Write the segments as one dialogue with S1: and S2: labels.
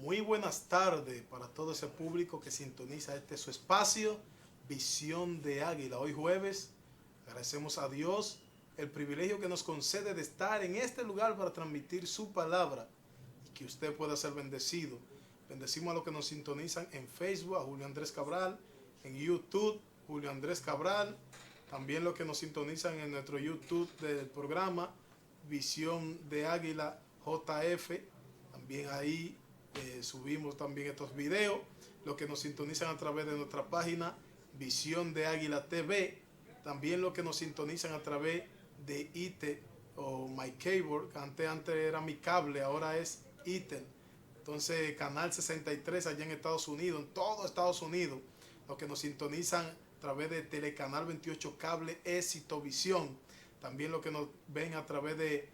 S1: Muy buenas tardes para todo ese público que sintoniza este su espacio, Visión de Águila. Hoy jueves, agradecemos a Dios el privilegio que nos concede de estar en este lugar para transmitir su palabra y que usted pueda ser bendecido. Bendecimos a los que nos sintonizan en Facebook, a Julio Andrés Cabral, en YouTube, Julio Andrés Cabral, también los que nos sintonizan en nuestro YouTube del programa Visión de Águila JF, también ahí subimos también estos videos. Los que nos sintonizan a través de nuestra página Visión de Águila TV, también los que nos sintonizan a través de ITEL o My Cable, que antes era Mi Cable, ahora es ITEL. Entonces, Canal 63 allá en Estados Unidos, en todo Estados Unidos. Los que nos sintonizan a través de Telecanal 28 Cable Éxito Visión. También los que nos ven a través de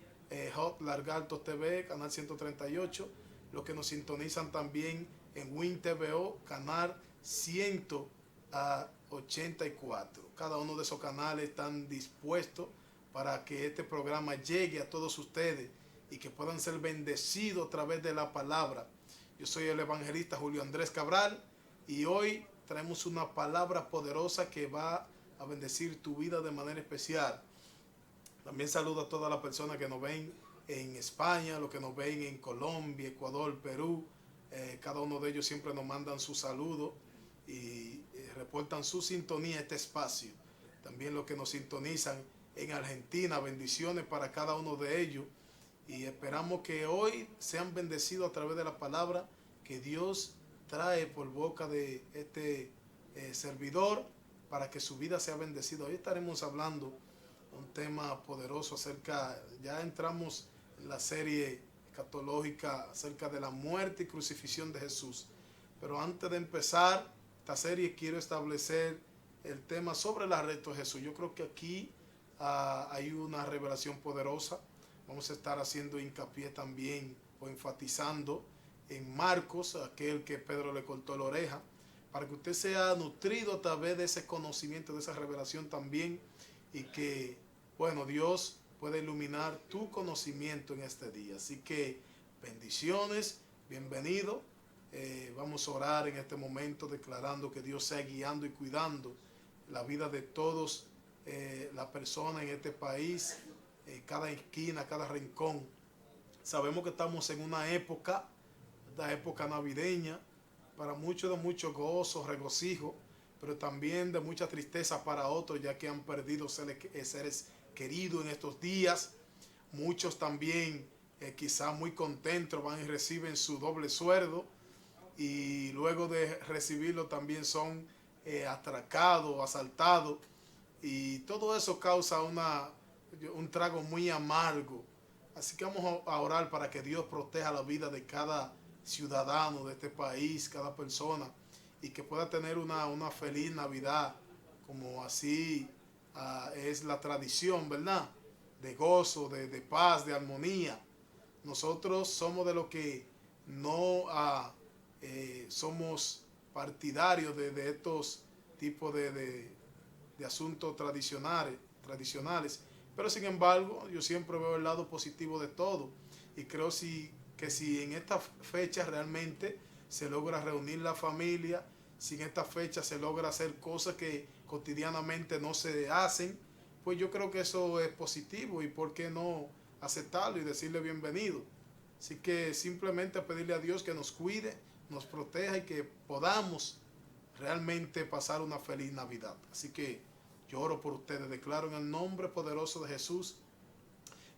S1: Hot Largaltos TV, Canal 138. Los que nos sintonizan también en Win TVO, Canal 184. Cada uno de esos canales están dispuestos para que este programa llegue a todos ustedes y que puedan ser bendecidos a través de la palabra. Yo soy el evangelista Julio Andrés Cabral y hoy traemos una palabra poderosa que va a bendecir tu vida de manera especial. También saludo a todas las personas que nos ven en España, los que nos ven en Colombia, Ecuador, Perú. Cada uno de ellos siempre nos mandan su saludo y reportan su sintonía a este espacio. También los que nos sintonizan en Argentina, bendiciones para cada uno de ellos. Y esperamos que hoy sean bendecidos a través de la palabra que Dios trae por boca de este servidor para que su vida sea bendecida. Hoy estaremos hablando un tema poderoso acerca, ya entramos en la serie escatológica acerca de la muerte y crucifixión de Jesús. Pero antes de empezar esta serie quiero establecer el tema sobre el arresto de Jesús. Yo creo que aquí hay una revelación poderosa. Vamos a estar haciendo hincapié también o enfatizando en Marcos, aquel que Pedro le cortó la oreja, para que usted sea nutrido a través de ese conocimiento, de esa revelación también, y que, bueno, Dios puede iluminar tu conocimiento en este día. Así que bendiciones, bienvenido. Vamos a orar en este momento declarando que Dios sea guiando y cuidando la vida de todos las personas en este país, cada esquina, cada rincón. Sabemos que estamos en una época, la época navideña, para muchos de mucho gozo, regocijo, pero también de mucha tristeza para otros, ya que han perdido seres queridos en estos días. Muchos también quizás muy contentos van y reciben su doble sueldo y luego de recibirlo también son atracados, asaltados, y todo eso causa un trago muy amargo. Así que vamos a orar para que Dios proteja la vida de cada ciudadano de este país, cada persona, y que pueda tener una feliz Navidad, como así es la tradición, ¿verdad? De gozo, de paz, de armonía. Nosotros somos de los que no somos partidarios de estos tipos de asuntos tradicionales, pero sin embargo yo siempre veo el lado positivo de todo y creo que si en esta fecha realmente se logra reunir la familia, si en esta fecha se logra hacer cosas que cotidianamente no se hacen, pues yo creo que eso es positivo y por qué no aceptarlo y decirle bienvenido. Así que simplemente pedirle a Dios que nos cuide, nos proteja y que podamos realmente pasar una feliz Navidad. Así que yo oro por ustedes, declaro en el nombre poderoso de Jesús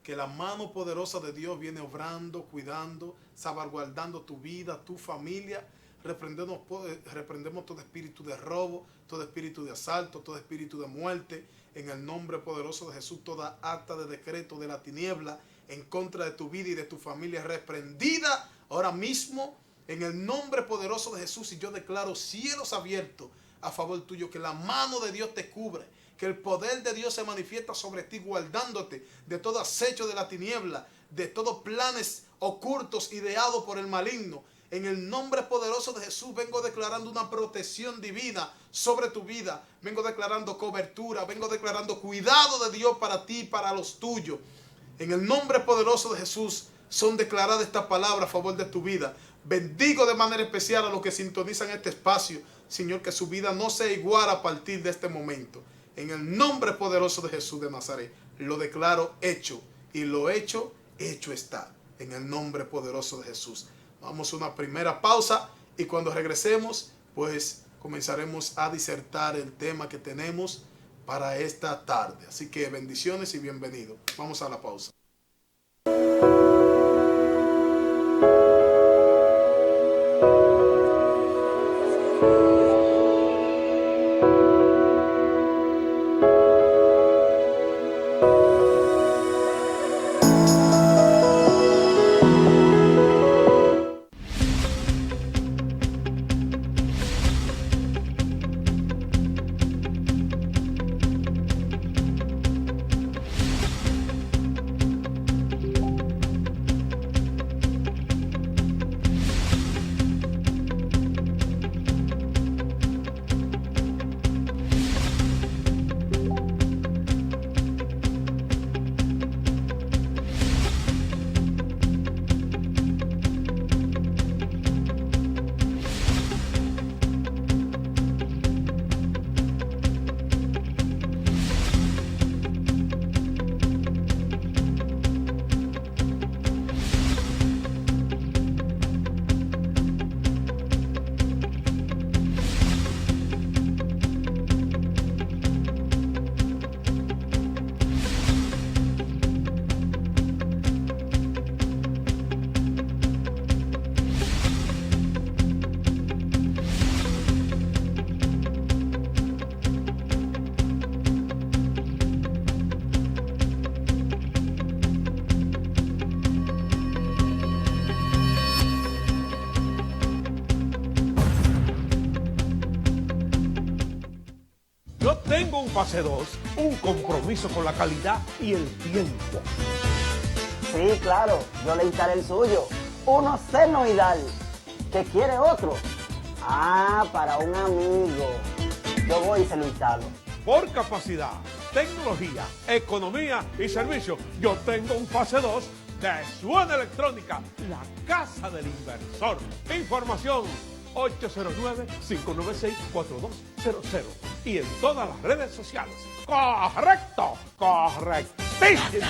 S1: que la mano poderosa de Dios viene obrando, cuidando, salvaguardando tu vida, tu familia. Reprendemos todo espíritu de robo, todo espíritu de asalto, todo espíritu de muerte. En el nombre poderoso de Jesús, toda acta de decreto de la tiniebla en contra de tu vida y de tu familia reprendida ahora mismo en el nombre poderoso de Jesús. Y yo declaro cielos abiertos a favor tuyo, que la mano de Dios te cubre, que el poder de Dios se manifiesta sobre ti, guardándote de todo acecho de la tiniebla, de todos planes ocultos ideados por el maligno. En el nombre poderoso de Jesús vengo declarando una protección divina sobre tu vida. Vengo declarando cobertura, vengo declarando cuidado de Dios para ti y para los tuyos. En el nombre poderoso de Jesús son declaradas estas palabras a favor de tu vida. Bendigo de manera especial a los que sintonizan este espacio, Señor, que su vida no sea igual a partir de este momento. En el nombre poderoso de Jesús de Nazaret, lo declaro hecho, y lo hecho, hecho está. En el nombre poderoso de Jesús. Vamos a una primera pausa y cuando regresemos, pues comenzaremos a disertar el tema que tenemos para esta tarde. Así que bendiciones y bienvenido. Vamos a la pausa.
S2: Yo tengo un fase 2, un compromiso con la calidad y el tiempo.
S3: Sí, claro, yo le instalé el suyo. Uno senoidal. ¿Qué quiere otro? Ah, para un amigo. Yo voy y se lo instalo.
S2: Por capacidad, tecnología, economía y servicio, yo tengo un fase 2 de Suena Electrónica, la casa del inversor. Información 809-596-4200 y en todas las redes sociales. ¡Correcto! ¡Correctísimo!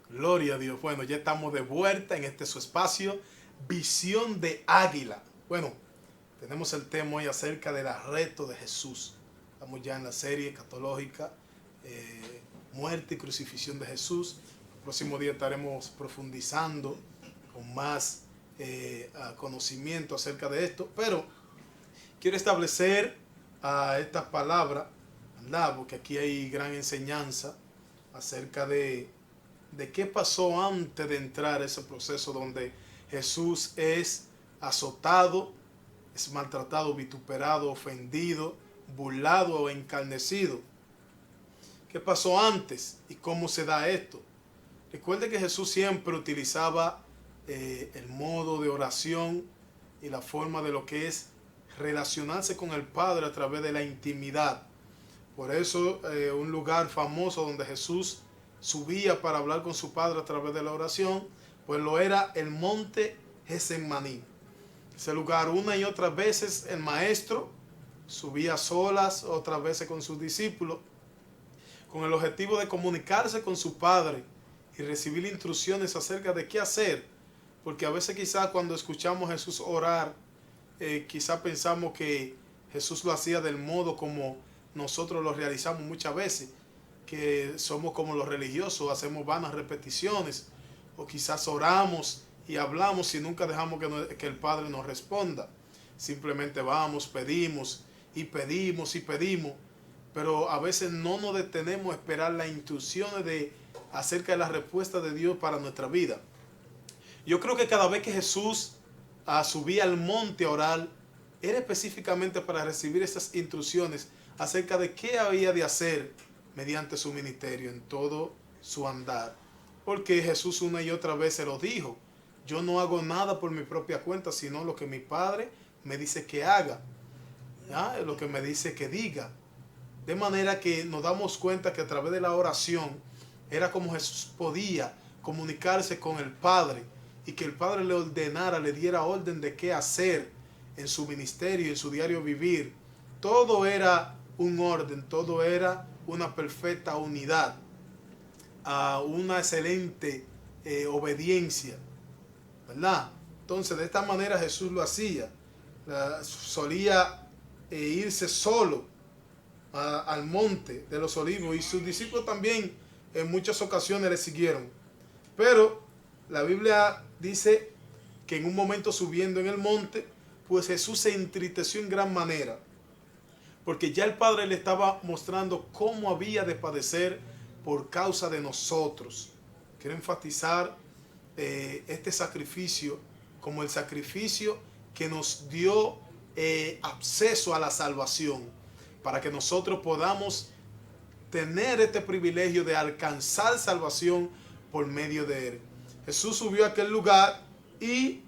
S1: Gloria a Dios. Bueno, ya estamos de vuelta en este su espacio, Visión de Águila. Bueno, tenemos el tema hoy acerca del arresto de Jesús. Estamos ya en la serie catológica, muerte y crucifixión de Jesús. El próximo día estaremos profundizando con más conocimiento acerca de esto. Pero quiero establecer estas palabras, ¿verdad? Porque aquí hay gran enseñanza acerca de qué pasó antes de entrar a ese proceso donde Jesús es azotado, es maltratado, vituperado, ofendido, burlado o encarnecido. ¿Qué pasó antes y cómo se da esto? Recuerde que Jesús siempre utilizaba el modo de oración y la forma de lo que es relacionarse con el Padre a través de la intimidad. Por eso un lugar famoso donde Jesús subía para hablar con su Padre a través de la oración, pues lo era el monte Getsemaní. Ese lugar una y otras veces el maestro subía solas, otras veces con sus discípulos, con el objetivo de comunicarse con su Padre y recibir instrucciones acerca de qué hacer, porque a veces quizás cuando escuchamos a Jesús orar, quizás pensamos que Jesús lo hacía del modo como nosotros lo realizamos muchas veces, que somos como los religiosos, hacemos vanas repeticiones, o quizás oramos y hablamos y nunca dejamos que el Padre nos responda. Simplemente vamos, pedimos y pedimos y pedimos, pero a veces no nos detenemos a esperar las instrucciones de acerca de la respuesta de Dios para nuestra vida. Yo creo que cada vez que Jesús subía al monte a orar, era específicamente para recibir esas instrucciones acerca de qué había de hacer mediante su ministerio en todo su andar. Porque Jesús una y otra vez se lo dijo: yo no hago nada por mi propia cuenta, sino lo que mi Padre me dice que haga, ¿ya? Lo que me dice que diga. De manera que nos damos cuenta que a través de la oración era como Jesús podía comunicarse con el Padre, y que el Padre le ordenara, le diera orden de qué hacer en su ministerio, en su diario vivir. Todo era un orden, todo era una perfecta unidad, una excelente obediencia, ¿verdad? Entonces, de esta manera Jesús lo hacía. Solía irse solo al monte de los Olivos, y sus discípulos también en muchas ocasiones le siguieron. Pero la Biblia dice que en un momento subiendo en el monte, pues Jesús se entristeció en gran manera, porque ya el Padre le estaba mostrando cómo había de padecer por causa de nosotros. Quiero enfatizar este sacrificio como el sacrificio que nos dio acceso a la salvación, para que nosotros podamos tener este privilegio de alcanzar salvación por medio de Él. Jesús subió a aquel lugar y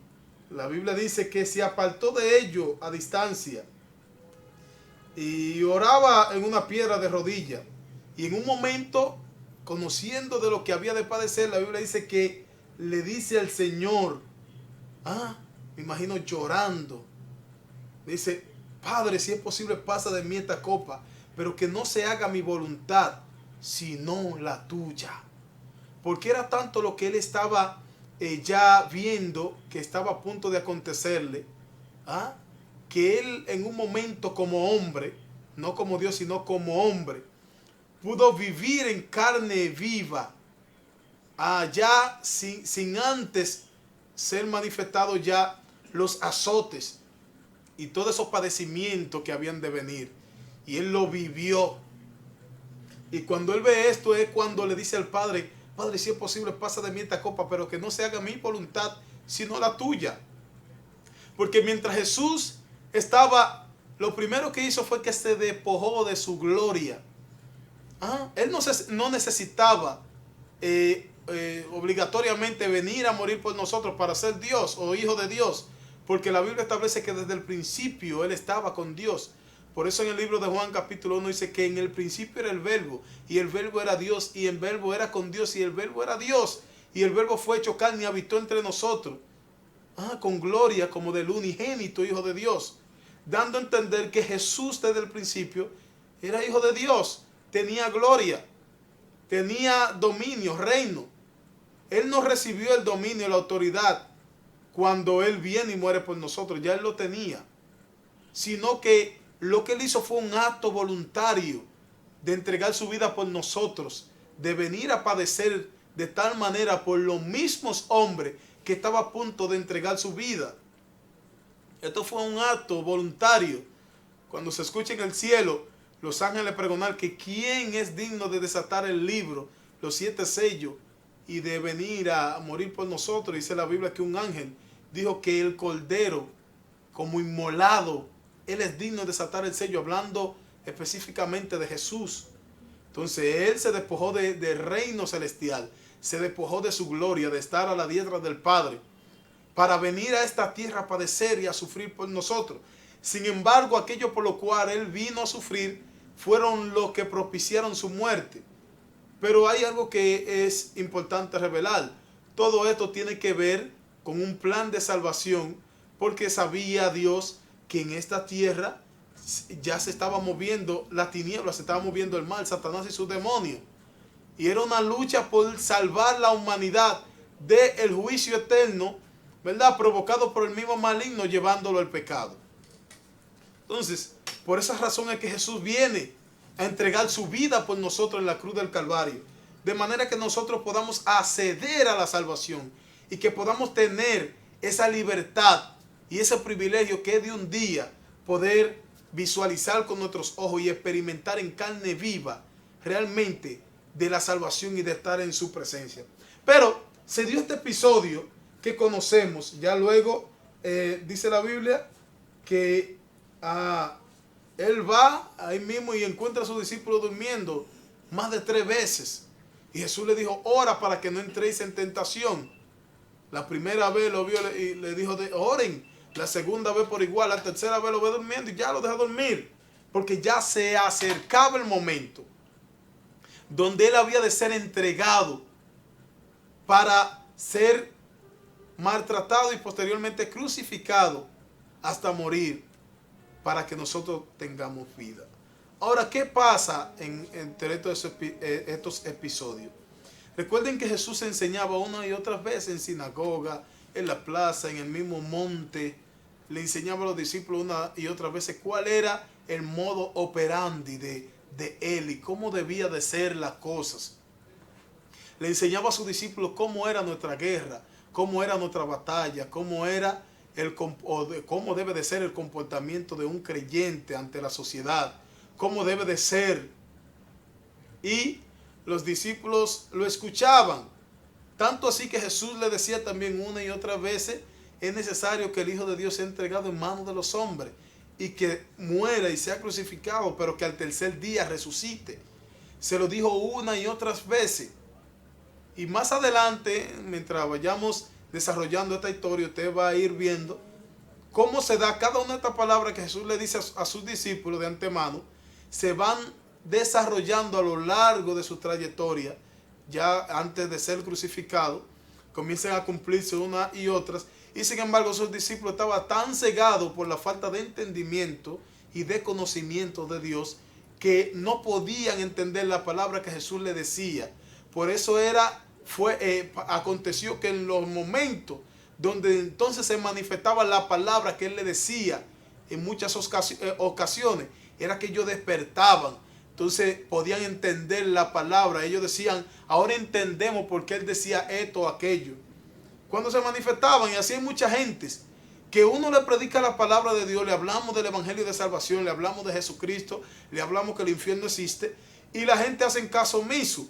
S1: la Biblia dice que se apartó de ellos a distancia y oraba en una piedra de rodillas. Y en un momento, conociendo de lo que había de padecer, la Biblia dice que le dice al Señor, me imagino llorando, dice: Padre, si es posible, pasa de mí esta copa, pero que no se haga mi voluntad, sino la tuya. Porque era tanto lo que él estaba ya viendo que estaba a punto de acontecerle, que él en un momento como hombre, no como Dios, sino como hombre, pudo vivir en carne viva, ya sin antes ser manifestado ya los azotes y todos esos padecimientos que habían de venir. Y él lo vivió. Y cuando él ve esto es cuando le dice al Padre: Padre, si es posible, pasa de mí esta copa, pero que no se haga mi voluntad, sino la tuya. Porque mientras Jesús estaba, lo primero que hizo fue que se despojó de su gloria. Él no necesitaba obligatoriamente venir a morir por nosotros para ser Dios o hijo de Dios, porque la Biblia establece que desde el principio Él estaba con Dios. Por eso en el libro de Juan capítulo 1 dice que en el principio era el Verbo, y el Verbo era Dios, y el Verbo era con Dios, y el Verbo era Dios, y el Verbo fue hecho carne y habitó entre nosotros, con gloria como del unigénito Hijo de Dios, dando a entender que Jesús desde el principio era Hijo de Dios, tenía gloria, tenía dominio, reino. Él no recibió el dominio, la autoridad cuando Él viene y muere por nosotros, ya Él lo tenía, sino que lo que Él hizo fue un acto voluntario de entregar su vida por nosotros, de venir a padecer de tal manera por los mismos hombres que estaba a punto de entregar su vida. Esto fue un acto voluntario. Cuando se escucha en el cielo los ángeles pregonar que quién es digno de desatar el libro, los 7 sellos, y de venir a morir por nosotros, dice la Biblia que un ángel dijo que el Cordero, como inmolado, Él es digno de desatar el sello, hablando específicamente de Jesús. Entonces Él se despojó del reino celestial, se despojó de su gloria, de estar a la diestra del Padre, para venir a esta tierra a padecer y a sufrir por nosotros. Sin embargo, aquello por lo cual Él vino a sufrir fueron los que propiciaron su muerte. Pero hay algo que es importante revelar. Todo esto tiene que ver con un plan de salvación, porque sabía Dios que en esta tierra ya se estaba moviendo la tiniebla, se estaba moviendo el mal, Satanás y sus demonios. Y era una lucha por salvar la humanidad del juicio eterno, ¿verdad? Provocado por el mismo maligno, llevándolo al pecado. Entonces, por esa razón es que Jesús viene a entregar su vida por nosotros en la cruz del Calvario, de manera que nosotros podamos acceder a la salvación y que podamos tener esa libertad y ese privilegio que es de un día poder visualizar con nuestros ojos y experimentar en carne viva realmente de la salvación y de estar en su presencia. Pero se dio este episodio que conocemos. Ya luego dice la Biblia que él va ahí mismo y encuentra a sus discípulos durmiendo más de 3 veces. Y Jesús le dijo, ora para que no entréis en tentación. La primera vez lo vio y le dijo, oren. La segunda vez por igual. La tercera vez lo ve durmiendo y ya lo deja dormir. Porque ya se acercaba el momento donde él había de ser entregado para ser maltratado y posteriormente crucificado hasta morir para que nosotros tengamos vida. Ahora, ¿qué pasa entre estos episodios? Recuerden que Jesús enseñaba una y otras veces en sinagoga, en la plaza, en el mismo monte. Le enseñaba a los discípulos una y otras veces cuál era el modo operandi de él y cómo debía de ser las cosas. Le enseñaba a sus discípulos cómo era nuestra guerra, cómo era nuestra batalla, cómo debe de ser el comportamiento de un creyente ante la sociedad, cómo debe de ser. Y los discípulos lo escuchaban. Tanto así que Jesús le decía también una y otra veces, es necesario que el Hijo de Dios sea entregado en manos de los hombres y que muera y sea crucificado, pero que al tercer día resucite. Se lo dijo una y otras veces. Y más adelante, mientras vayamos desarrollando esta historia, usted va a ir viendo cómo se da cada una de estas palabras que Jesús le dice a sus discípulos de antemano, se van desarrollando a lo largo de su trayectoria, ya antes de ser crucificado, comienzan a cumplirse unas y otras. Y sin embargo, sus discípulos estaban tan cegados por la falta de entendimiento y de conocimiento de Dios que no podían entender la palabra que Jesús le decía. Por eso aconteció que en los momentos donde entonces se manifestaba la palabra que él le decía, en muchas ocasiones, era que ellos despertaban. Entonces podían entender la palabra. Ellos decían, ahora entendemos por qué él decía esto o aquello. Cuando se manifestaban, y así hay mucha gente que uno le predica la palabra de Dios, le hablamos del evangelio de salvación, le hablamos de Jesucristo, le hablamos que el infierno existe, y la gente hace caso omiso.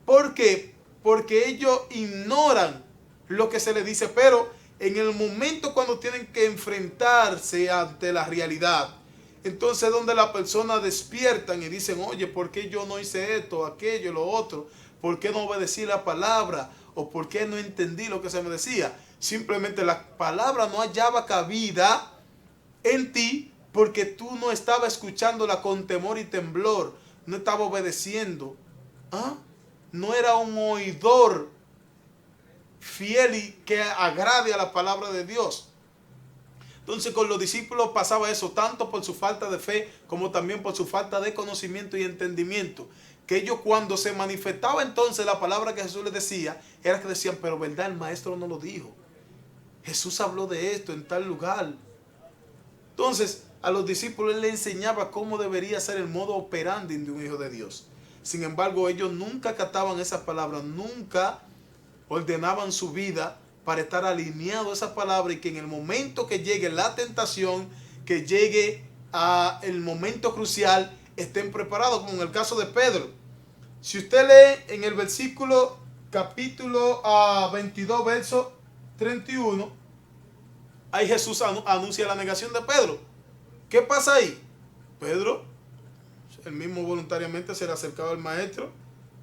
S1: ¿Por qué? Porque ellos ignoran lo que se les dice, pero en el momento cuando tienen que enfrentarse ante la realidad, entonces donde las personas despiertan y dicen, oye, ¿por qué yo no hice esto, aquello, lo otro? ¿Por qué no obedecí la palabra? ¿O por qué no entendí lo que se me decía? Simplemente la palabra no hallaba cabida en ti porque tú no estabas escuchándola con temor y temblor, no estaba obedeciendo. No era un oidor fiel y que agrade a la palabra de Dios. Entonces con los discípulos pasaba eso, tanto por su falta de fe como también por su falta de conocimiento y entendimiento. Que ellos cuando se manifestaba entonces la palabra que Jesús les decía, era que decían, pero verdad, el maestro no lo dijo. Jesús habló de esto en tal lugar. Entonces a los discípulos él les enseñaba cómo debería ser el modo operandi de un hijo de Dios. Sin embargo, ellos nunca acataban esas palabras, nunca ordenaban su vida para estar alineado a esa palabra y que en el momento que llegue la tentación, que llegue a el momento crucial, estén preparados, como en el caso de Pedro. Si usted lee en el versículo capítulo 22, verso 31, ahí Jesús anuncia la negación de Pedro. ¿Qué pasa ahí? Pedro, él mismo voluntariamente se le acercaba al maestro.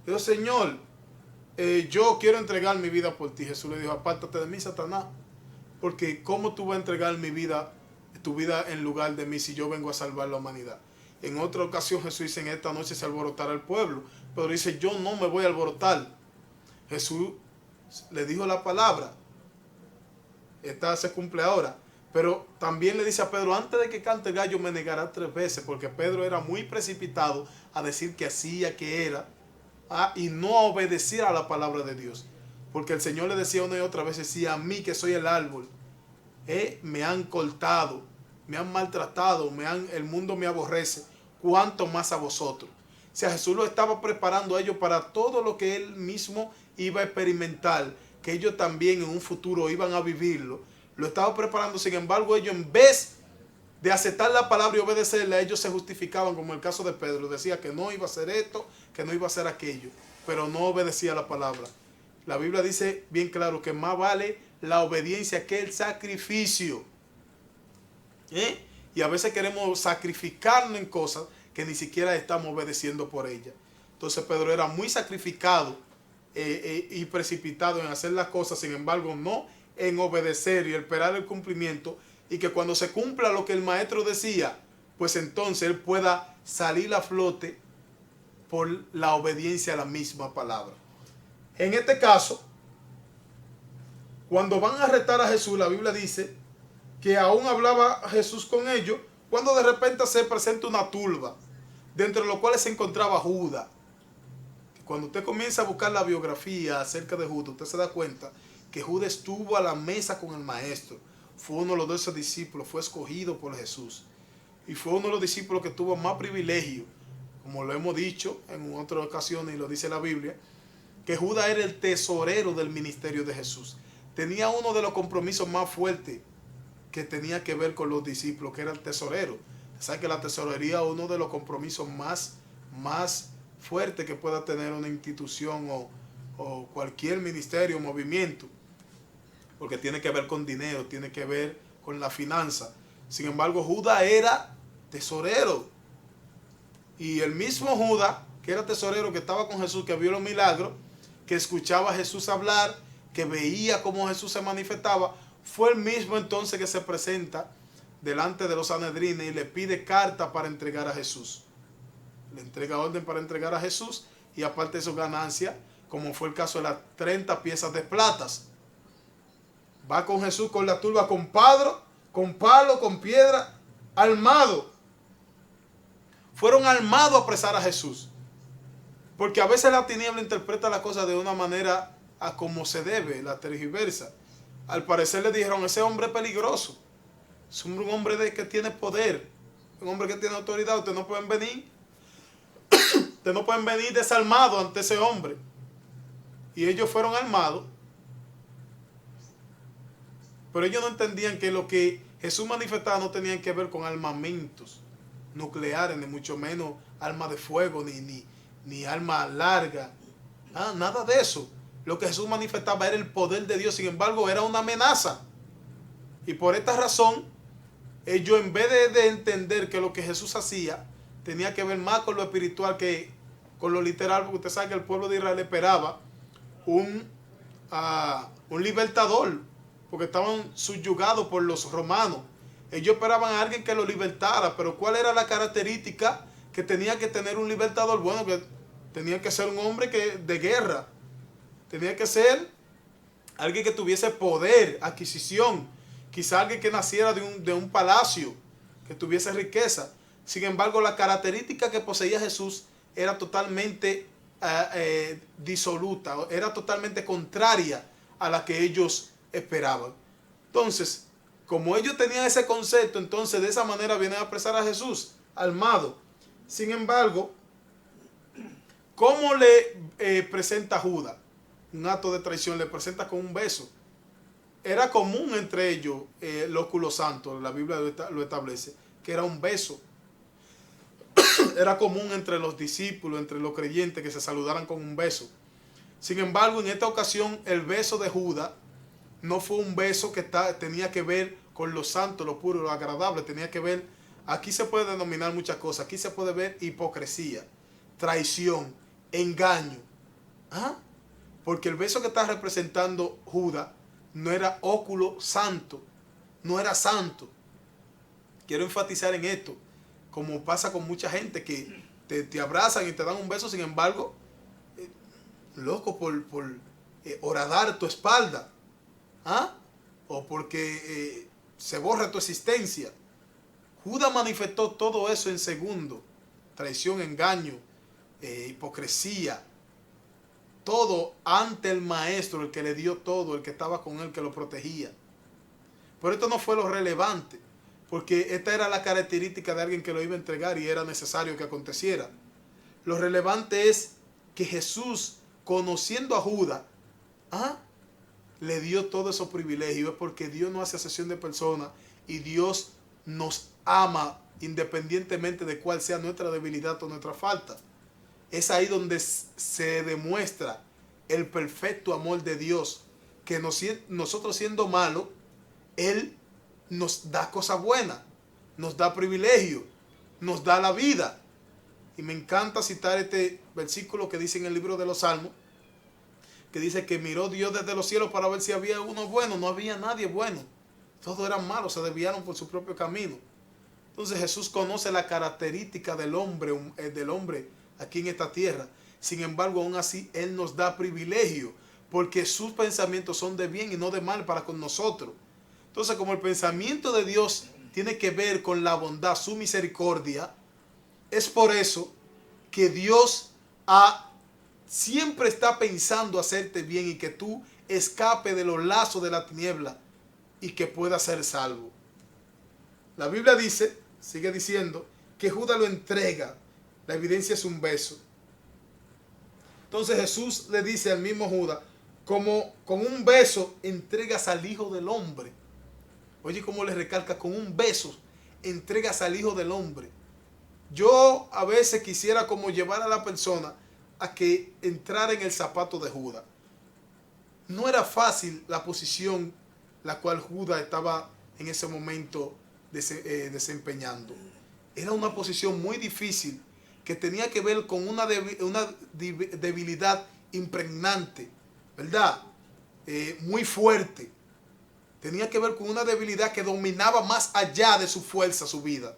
S1: Dijo, Señor, yo quiero entregar mi vida por ti. Jesús le dijo, apártate de mí, Satanás, porque ¿cómo tú vas a entregar tu vida en lugar de mí si yo vengo a salvar la humanidad? En otra ocasión Jesús dice, en esta noche se alborotará el pueblo. Pero dice, yo no me voy a alborotar. Jesús le dijo la palabra. Esta se cumple ahora. Pero también le dice a Pedro, antes de que cante el gallo me negará 3 veces. Porque Pedro era muy precipitado a decir que hacía, que era. Y no a obedecer a la palabra de Dios. Porque el Señor le decía una y otra vez, decía, a mí que soy el árbol, me han cortado, me han maltratado, el mundo me aborrece, cuánto más a vosotros. O sea, Jesús lo estaba preparando a ellos para todo lo que él mismo iba a experimentar, que ellos también en un futuro iban a vivirlo. Lo estaba preparando, sin embargo, ellos en vez de aceptar la palabra y obedecerla, ellos se justificaban, como el caso de Pedro. Decía que no iba a hacer esto, que no iba a hacer aquello. pero no obedecía la palabra. La Biblia dice bien claro que más vale la obediencia que el sacrificio. Y a veces queremos sacrificarnos en cosas que ni siquiera estamos obedeciendo por ellas. Entonces Pedro era muy sacrificado y precipitado en hacer las cosas, sin embargo no en obedecer y esperar el cumplimiento, y que cuando se cumpla lo que el maestro decía, pues entonces él pueda salir a flote por la obediencia a la misma palabra. En este caso, cuando van a arrestar a Jesús, la Biblia dice que aún hablaba Jesús con ellos, cuando de repente se presenta una turba, dentro de los cuales se encontraba Judas. Cuando usted comienza a buscar la biografía acerca de Judas, usted se da cuenta que Judas estuvo a la mesa con el maestro. Fue uno de los 12 discípulos, fue escogido por Jesús. Y fue uno de los discípulos que tuvo más privilegio, como lo hemos dicho en otras ocasiones y lo dice la Biblia, que Judas era el tesorero del ministerio de Jesús. Tenía uno de los compromisos más fuertes que tenía que ver con los discípulos, que era el tesorero. ¿Sabe que la tesorería es uno de los compromisos más fuertes que pueda tener una institución o cualquier ministerio o movimiento? Porque tiene que ver con dinero, tiene que ver con la finanza. Sin embargo, Judas era tesorero. Y el mismo Judas, que era tesorero, que estaba con Jesús, que vio los milagros, que escuchaba a Jesús hablar, que veía cómo Jesús se manifestaba, fue el mismo entonces que se presenta delante de los Sanedrines y le pide carta para entregar a Jesús. Le entrega orden para entregar a Jesús, y aparte de su ganancia, como fue el caso de las 30 piezas de platas. Va con Jesús con la turba, con palo, con piedra, armado. Fueron armados a apresar a Jesús. Porque a veces la tiniebla interpreta las cosas de una manera a como se debe, la tergiversa. Al parecer le dijeron, ese hombre es peligroso. Es un hombre que tiene poder, un hombre que tiene autoridad. Ustedes no pueden venir. Ustedes no pueden venir desarmados ante ese hombre. Y ellos fueron armados. Pero ellos no entendían que lo que Jesús manifestaba no tenía que ver con armamentos nucleares, ni mucho menos armas de fuego, ni armas largas. Nada de eso. Lo que Jesús manifestaba era el poder de Dios. Sin embargo, era una amenaza. Y por esta razón, ellos, en vez de entender que lo que Jesús hacía tenía que ver más con lo espiritual que con lo literal, porque usted sabe que el pueblo de Israel esperaba un libertador, porque estaban subyugados por los romanos. Ellos esperaban a alguien que los libertara, pero ¿cuál era la característica que tenía que tener un libertador? Bueno, que tenía que ser un hombre de guerra, tenía que ser alguien que tuviese poder, adquisición, quizá alguien que naciera de un palacio, que tuviese riqueza. Sin embargo, la característica que poseía Jesús era totalmente disoluta, era totalmente contraria a la que ellos esperaban. Entonces, como ellos tenían ese concepto, entonces de esa manera vienen a apresar a Jesús, armado. Sin embargo, ¿cómo le presenta Judas un acto de traición? Le presenta con un beso. Era común entre ellos, el ósculo santo, la Biblia lo establece, que era un beso. Era común entre los discípulos, entre los creyentes, que se saludaran con un beso. Sin embargo, en esta ocasión, el beso de Judas no fue un beso que tenía que ver con lo santo, lo puro, lo agradable. Tenía que ver, aquí se puede denominar muchas cosas. Aquí se puede ver hipocresía, traición, engaño. Porque el beso que está representando Judas no era óculo santo, no era santo. Quiero enfatizar en esto, como pasa con mucha gente que te abrazan y te dan un beso, sin embargo, loco por horadar tu espalda, o porque se borra tu existencia. Judas manifestó todo eso en segundo: traición, engaño, hipocresía, todo ante el maestro, el que le dio todo, el que estaba con él, que lo protegía. Pero esto no fue lo relevante, porque esta era la característica de alguien que lo iba a entregar y era necesario que aconteciera. Lo relevante es que Jesús, conociendo a Judas, le dio todos esos privilegios. Es porque Dios no hace acepción de personas y Dios nos ama independientemente de cuál sea nuestra debilidad o nuestra falta. es ahí donde se demuestra el perfecto amor de Dios, que nosotros siendo malos, Él nos da cosas buenas, nos da privilegios, nos da la vida. Y me encanta citar este versículo que dice en el libro de los Salmos, que dice que miró Dios desde los cielos para ver si había uno bueno. No había nadie bueno, todos eran malos, se desviaron por su propio camino. Entonces Jesús conoce la característica del hombre aquí en esta tierra. Sin embargo, aún así, Él nos da privilegio, porque sus pensamientos son de bien y no de mal para con nosotros. Entonces, como el pensamiento de Dios tiene que ver con la bondad, su misericordia, es por eso que Dios siempre está pensando hacerte bien y que tú escape de los lazos de la tiniebla y que puedas ser salvo. La Biblia dice, sigue diciendo, que Judas lo entrega. La evidencia es un beso. Entonces Jesús le dice al mismo Judas, como con un beso entregas al Hijo del Hombre. Oye, cómo le recalca, con un beso entregas al Hijo del Hombre. Yo a veces quisiera como llevar a la persona a que entrara en el zapato de Judas. No era fácil la posición la cual Judas estaba en ese momento desempeñando. Era una posición muy difícil que tenía que ver con una debilidad impregnante, ¿verdad? Muy fuerte. Tenía que ver con una debilidad que dominaba más allá de su fuerza, su vida.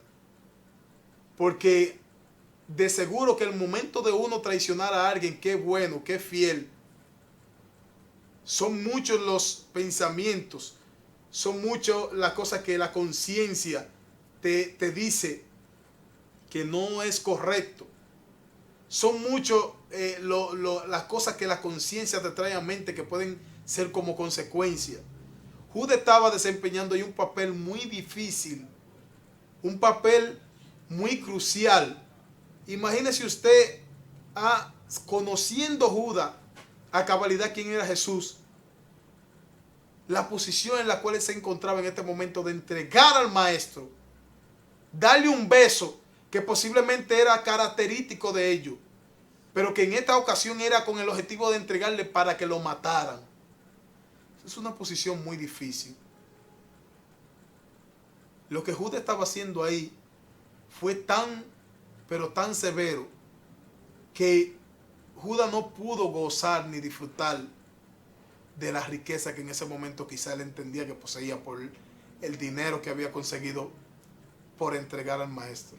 S1: Porque de seguro que el momento de uno traicionar a alguien que es bueno, que es fiel, son muchos los pensamientos, son muchas las cosas que la conciencia te dice que no es correcto. Son muchas las cosas que la conciencia te trae a mente que pueden ser como consecuencia. Judas estaba desempeñando ahí un papel muy difícil, un papel muy crucial. Imagínese usted, conociendo Judas a cabalidad quién era Jesús, la posición en la cual él se encontraba en este momento de entregar al maestro, darle un beso que posiblemente era característico de ellos, pero que en esta ocasión era con el objetivo de entregarle para que lo mataran. Es una posición muy difícil. Lo que Judas estaba haciendo ahí fue tan, pero tan severo, que Judas no pudo gozar ni disfrutar de la riqueza que en ese momento quizá él entendía que poseía por el dinero que había conseguido por entregar al maestro.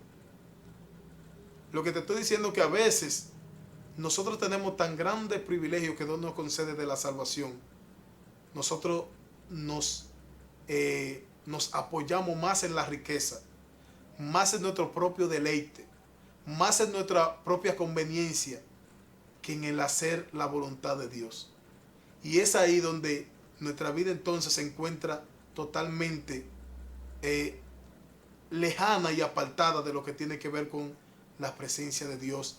S1: Lo que te estoy diciendo es que a veces nosotros tenemos tan grandes privilegios que Dios nos concede de la salvación. Nosotros nos apoyamos más en la riqueza, más en nuestro propio deleite, más en nuestra propia conveniencia que en el hacer la voluntad de Dios. Y es ahí donde nuestra vida entonces se encuentra totalmente lejana y apartada de lo que tiene que ver con la presencia de Dios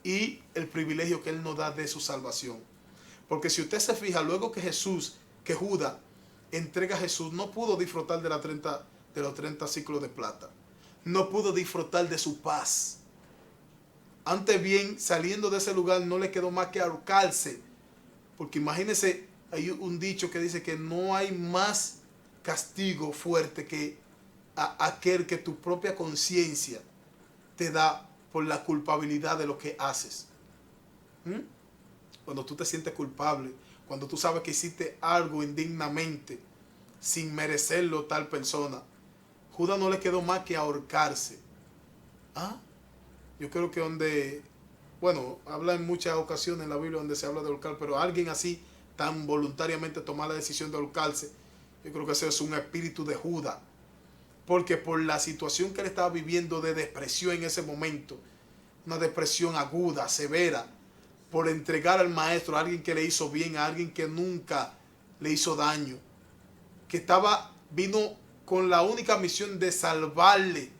S1: y el privilegio que Él nos da de su salvación. Porque si usted se fija, luego que Judas entrega a Jesús, no pudo disfrutar de los 30 ciclos de plata. No pudo disfrutar de su paz. Antes bien, saliendo de ese lugar, no le quedó más que ahorcarse. Porque imagínense, hay un dicho que dice que no hay más castigo fuerte que aquel que tu propia conciencia te da por la culpabilidad de lo que haces. Cuando tú te sientes culpable, cuando tú sabes que hiciste algo indignamente, sin merecerlo tal persona, Judas no le quedó más que ahorcarse. Yo creo que habla en muchas ocasiones en la Biblia donde se habla de ahorcar, pero alguien así tan voluntariamente tomar la decisión de ahorcarse, yo creo que ese es un espíritu de Judas, porque por la situación que él estaba viviendo de depresión en ese momento, una depresión aguda, severa, por entregar al maestro a alguien que le hizo bien, a alguien que nunca le hizo daño, que vino con la única misión de salvarle,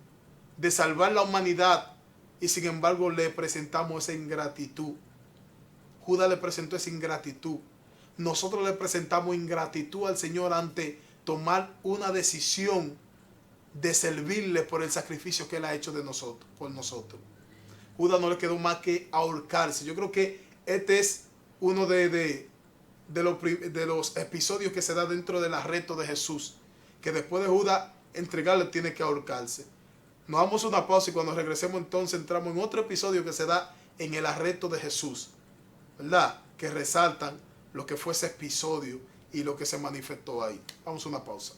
S1: de salvar la humanidad, y sin embargo le presentamos esa ingratitud. Judas le presentó esa ingratitud. Nosotros le presentamos ingratitud al Señor ante tomar una decisión de servirle por el sacrificio que Él ha hecho por nosotros. Judas no le quedó más que ahorcarse. Yo creo que este es uno de los episodios que se da dentro del arresto de Jesús, que después de Judas entregarle tiene que ahorcarse. Nos damos una pausa y cuando regresemos entonces entramos en otro episodio que se da en el arresto de Jesús, ¿verdad? Que resaltan lo que fue ese episodio y lo que se manifestó ahí. Vamos a una pausa.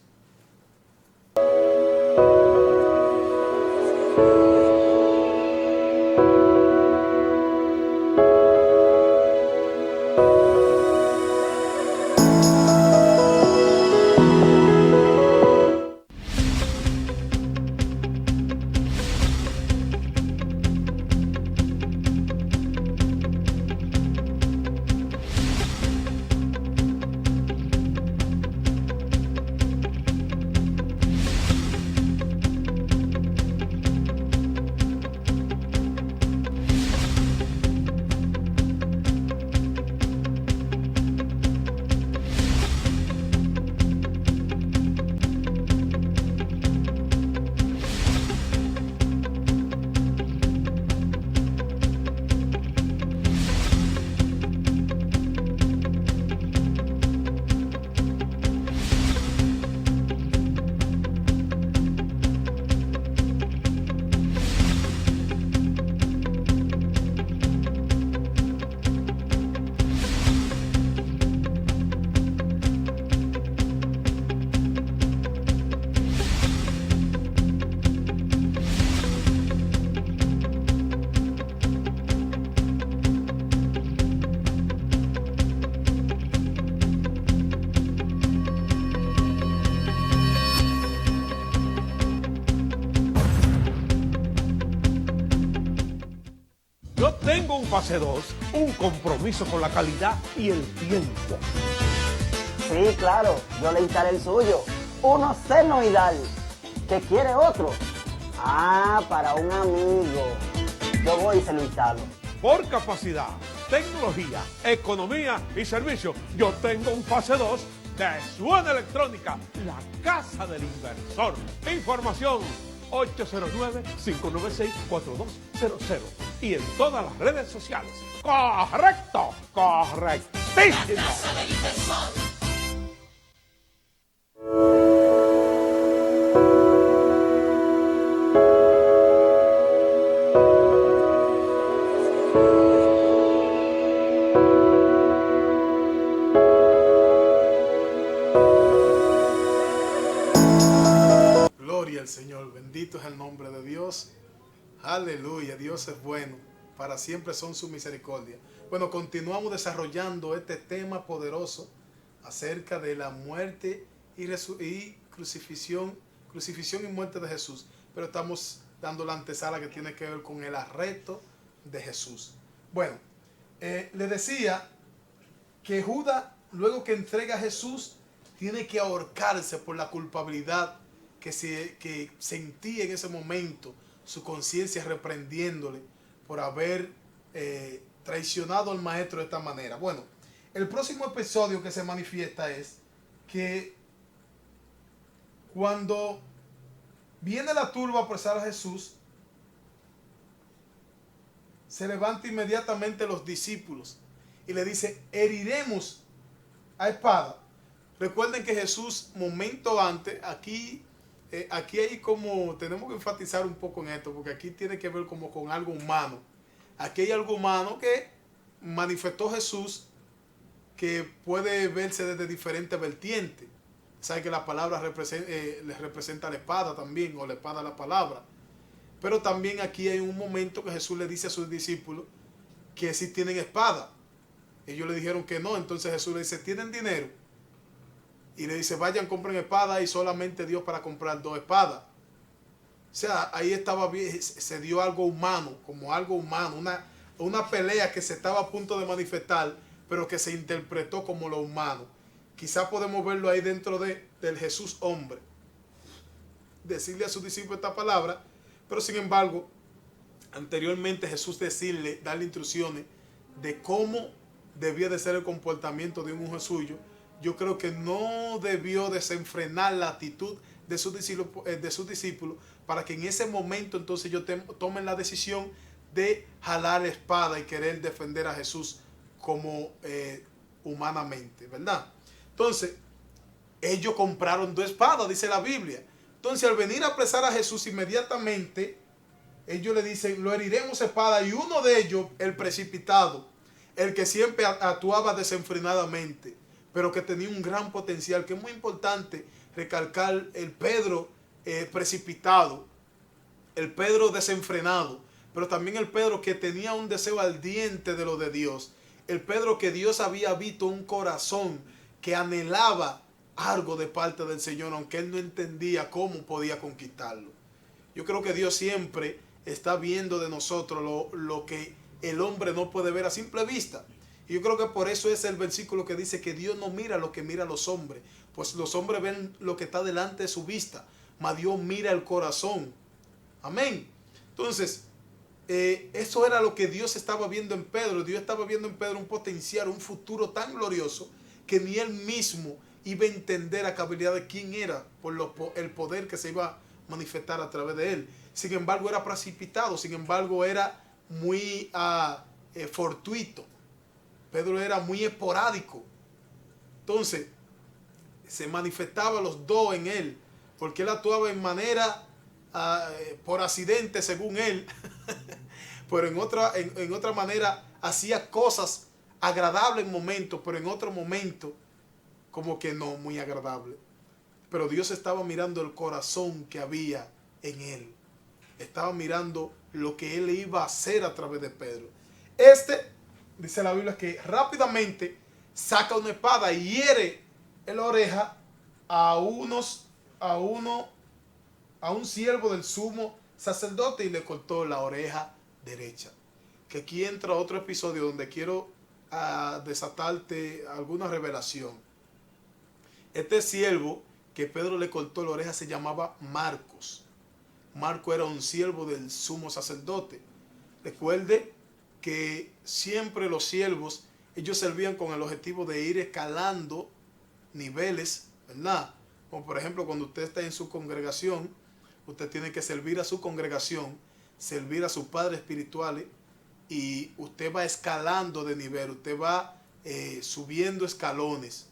S2: Yo tengo un Fase 2, un compromiso con la calidad y el tiempo.
S3: Sí, claro, yo le instalé el suyo. Uno senoidal. ¿Qué quiere otro? Ah, para un amigo. Yo voy y se lo instalo.
S2: Por capacidad, tecnología, economía y servicio, yo tengo un Fase 2 de Suena Electrónica, la casa del inversor. Información 809-596-4200 y en todas las redes sociales. ¡Correcto! ¡Correctísimo! La casa del inversor.
S1: Gloria al Señor, bendito es el nombre de Dios. Aleluya, Dios es bueno, para siempre son su misericordia. Bueno, continuamos desarrollando este tema poderoso acerca de la muerte y crucifixión y muerte de Jesús. Pero estamos dando la antesala que tiene que ver con el arresto de Jesús. Bueno, le decía que Judas, luego que entrega a Jesús, tiene que ahorcarse por la culpabilidad que sentía en ese momento, su conciencia reprendiéndole por haber traicionado al maestro de esta manera. Bueno, el próximo episodio que se manifiesta es que cuando viene la turba a apresar a Jesús, se levanta inmediatamente los discípulos y le dice: heriremos a espada. Recuerden que Jesús, momento antes, aquí hay como, tenemos que enfatizar un poco en esto, porque aquí tiene que ver como con algo humano. Aquí hay algo humano que manifestó Jesús, que puede verse desde diferentes vertientes. Sabe que la palabra les representa la espada también, o la espada la palabra. Pero también aquí hay un momento que Jesús le dice a sus discípulos que sí tienen espada. Ellos le dijeron que no, entonces Jesús le dice: ¿tienen dinero? Y le dice: vayan, compren espada, y solamente Dios para comprar 2 espadas. O sea, ahí estaba bien, se dio algo humano, como algo humano, una pelea que se estaba a punto de manifestar, pero que se interpretó como lo humano. Quizás podemos verlo ahí dentro del Jesús hombre, decirle a sus discípulos esta palabra, pero sin embargo, anteriormente Jesús darle instrucciones de cómo debía de ser el comportamiento de un hijo suyo. Yo creo que no debió desenfrenar la actitud de sus discípulos para que en ese momento entonces ellos tomen la decisión de jalar la espada y querer defender a Jesús como humanamente, ¿verdad? Entonces, ellos compraron 2 espadas, dice la Biblia. Entonces, al venir a apresar a Jesús, inmediatamente ellos le dicen, lo heriremos espada. Y uno de ellos, el precipitado, el que siempre actuaba desenfrenadamente, pero que tenía un gran potencial, que es muy importante recalcar el Pedro precipitado, el Pedro desenfrenado, pero también el Pedro que tenía un deseo ardiente de lo de Dios, el Pedro que Dios había visto un corazón que anhelaba algo de parte del Señor, aunque él no entendía cómo podía conquistarlo. Yo creo que Dios siempre está viendo de nosotros lo que el hombre no puede ver a simple vista. Y yo creo que por eso es el versículo que dice que Dios no mira lo que mira los hombres, pues los hombres ven lo que está delante de su vista, mas Dios mira el corazón. Amén. Entonces, eso era lo que Dios estaba viendo en Pedro. Dios estaba viendo en Pedro un potencial, un futuro tan glorioso que ni él mismo iba a entender a cabalidad de quién era por el poder que se iba a manifestar a través de él. Sin embargo, era precipitado, sin embargo, era muy fortuito. Pedro era muy esporádico. Entonces, se manifestaban los dos en él, porque él actuaba en manera por accidente, según él, pero en otra manera hacía cosas agradables en momentos, pero en otro momento como que no muy agradable. Pero Dios estaba mirando el corazón que había en él. Estaba mirando lo que él iba a hacer a través de Pedro. Dice la Biblia, que rápidamente saca una espada y hiere en la oreja a un siervo del sumo sacerdote y le cortó la oreja derecha. Que aquí entra otro episodio donde quiero desatarte alguna revelación. Este siervo que Pedro le cortó la oreja se llamaba Marcos. Marcos era un siervo del sumo sacerdote. Recuerde que siempre los siervos, ellos servían con el objetivo de ir escalando niveles, ¿verdad? Como por ejemplo, cuando usted está en su congregación, usted tiene que servir a su congregación, servir a sus padres espirituales, y usted va escalando de nivel, usted va subiendo escalones.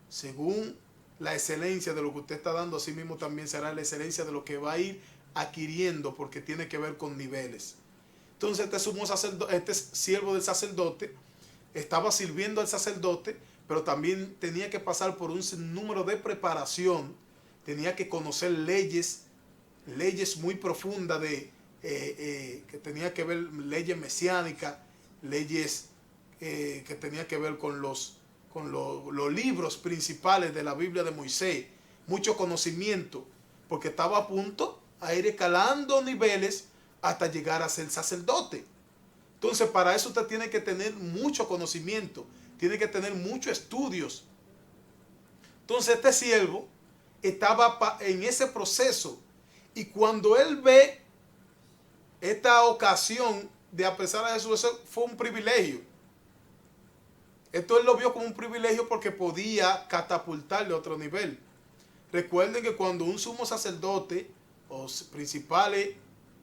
S1: Según la excelencia de lo que usted está dando, así mismo también será la excelencia de lo que va a ir adquiriendo, porque tiene que ver con niveles. Entonces este siervo del sacerdote estaba sirviendo al sacerdote, pero también tenía que pasar por un sinnúmero de preparación, tenía que conocer leyes muy profundas que tenía que ver, leyes mesiánicas, leyes que tenía que ver con los libros principales de la Biblia de Moisés, mucho conocimiento, porque estaba a punto a ir escalando niveles hasta llegar a ser sacerdote. Entonces, para eso usted tiene que tener mucho conocimiento, tiene que tener muchos estudios. Entonces, este siervo estaba en ese proceso, y cuando él ve esta ocasión de apresar a Jesús, eso fue un privilegio. Esto él lo vio como un privilegio porque podía catapultarle a otro nivel. Recuerden que cuando un sumo sacerdote o principales